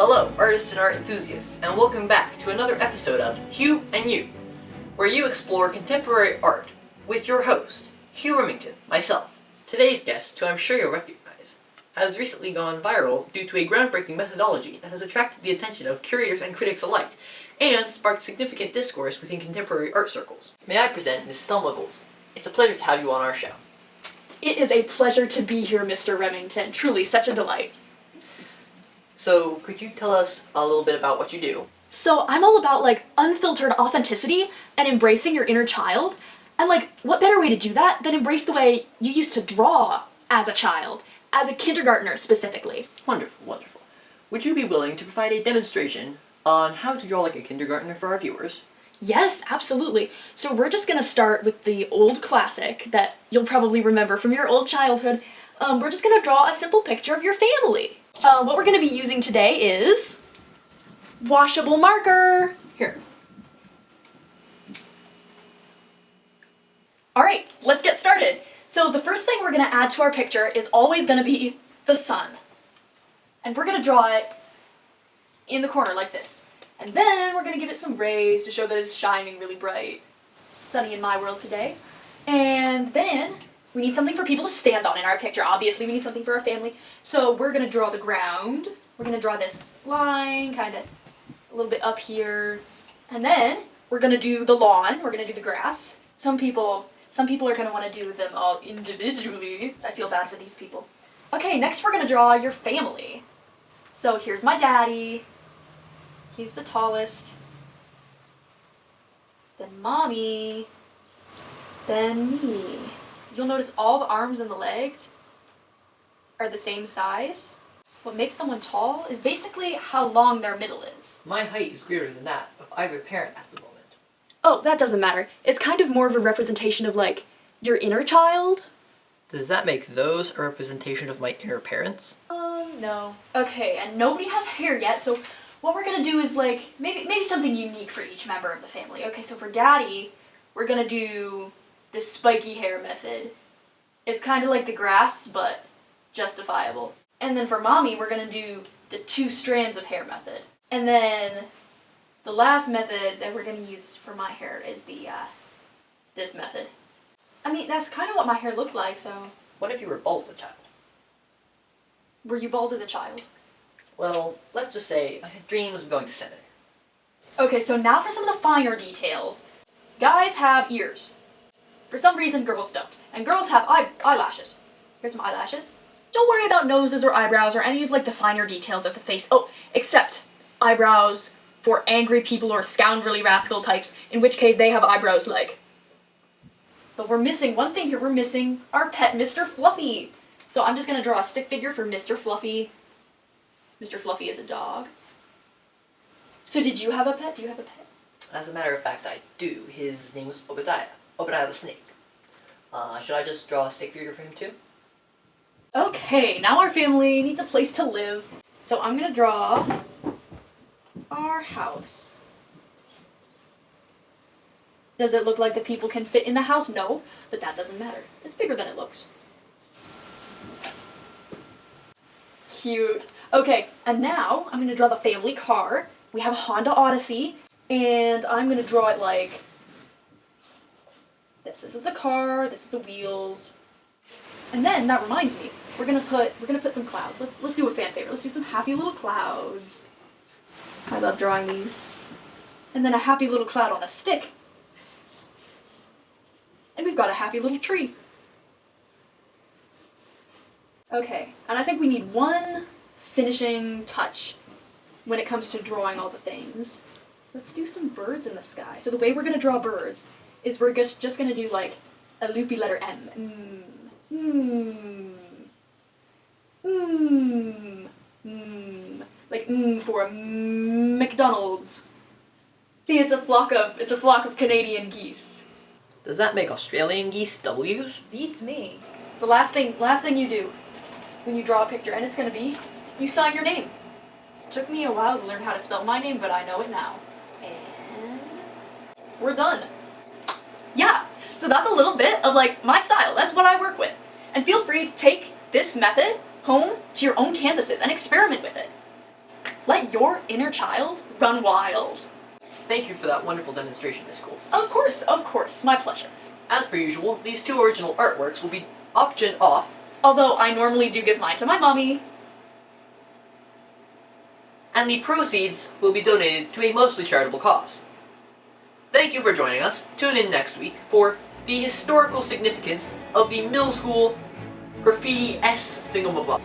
Hello, artists and art enthusiasts, and welcome back to another episode of Hue and You, where you explore contemporary art with your host, Hugh Remington, myself. Today's guest, who I'm sure you'll recognize, has recently gone viral due to a groundbreaking methodology that has attracted the attention of curators and critics alike, and sparked significant discourse within contemporary art circles. May I present Ms. Thelma Goose. It's a pleasure to have you on our show. It is a pleasure to be here, Mr. Remington. Truly, such a delight. So, could you tell us a little bit about what you do? So, I'm all about, unfiltered authenticity and embracing your inner child. And, what better way to do that than embrace the way you used to draw as a child, as a kindergartner specifically. Wonderful, wonderful. Would you be willing to provide a demonstration on how to draw like a kindergartner for our viewers? Yes, absolutely. So we're just gonna start with the old classic that you'll probably remember from your old childhood. We're just gonna draw a simple picture of your family. What we're gonna be using today is washable marker. Here. All right, let's get started. So the first thing we're gonna add to our picture is always gonna be the sun. And we're gonna draw it in the corner like this. And then we're gonna give it some rays to show that it's shining really bright. Sunny in my world today. And then we need something for people to stand on in our picture. Obviously, we need something for our family. So we're gonna draw the ground. We're gonna draw this line, kind of a little bit up here. And then we're gonna do the lawn. We're gonna do the grass. Some people are gonna wanna do them all individually. I feel bad for these people. Okay, next we're gonna draw your family. So here's my daddy. He's the tallest. Then mommy. Then me. You'll notice all the arms and the legs are the same size. What makes someone tall is basically how long their middle is. My height is greater than that of either parent at the moment. Oh, that doesn't matter. It's kind of more of a representation of, your inner child. Does that make those a representation of my inner parents? No. Okay, and nobody has hair yet, so what we're gonna do is, maybe something unique for each member of the family. Okay, so for Daddy, we're gonna do the spiky hair method. It's kind of like the grass, but justifiable. And then for Mommy, we're gonna do the 2 strands of hair method. And then the last method that we're gonna use for my hair is this method. I mean, that's kind of what my hair looks like, so... What if you were bald as a child? Were you bald as a child? Well, let's just say I had dreams of going to seminary. Okay, so now for some of the finer details. Guys have ears. For some reason, girls don't. And girls have eyelashes. Here's some eyelashes. Don't worry about noses or eyebrows or any of, the finer details of the face. Oh, except eyebrows for angry people or scoundrelly rascal types, in which case they have eyebrows But we're missing one thing here. We're missing our pet, Mr. Fluffy. So I'm just gonna draw a stick figure for Mr. Fluffy. Mr. Fluffy is a dog. So did you have a pet? Do you have a pet? As a matter of fact, I do. His name was Obadiah. Obadiah the snake. Should I just draw a stick figure for him too? Okay, now our family needs a place to live. So I'm gonna draw our house. Does it look like the people can fit in the house? No, but that doesn't matter. It's bigger than it looks. Cute. Okay, and now I'm gonna draw the family car. We have a Honda Odyssey, and I'm gonna draw it like this. This is the car, this is the wheels. And then that reminds me, we're gonna put some clouds. Let's do a fan favorite. Let's do some happy little clouds. I love drawing these. And then a happy little cloud on a stick. And we've got a happy little tree. Okay, and I think we need one finishing touch when it comes to drawing all the things. Let's do some birds in the sky. So the way we're gonna draw birds is we're just gonna do a loopy letter M. Like for McDonald's. See, it's a flock of Canadian geese. Does that make Australian geese W's? Beats me. The last thing you do when you draw a picture, and it's gonna be, you sign your name. It took me a while to learn how to spell my name, but I know it now. And we're done. Yeah, so that's a little bit of my style. That's what I work with. And feel free to take this method home to your own canvases and experiment with it. Let your inner child run wild. Thank you for that wonderful demonstration, Miss Goose. Of course, my pleasure. As per usual, these 2 original artworks will be auctioned off, Although I normally do give mine to my mommy. and the proceeds will be donated to a mostly charitable cause. Thank you for joining us. Tune in next week for the historical significance of the middle school graffiti-esque thingamabob.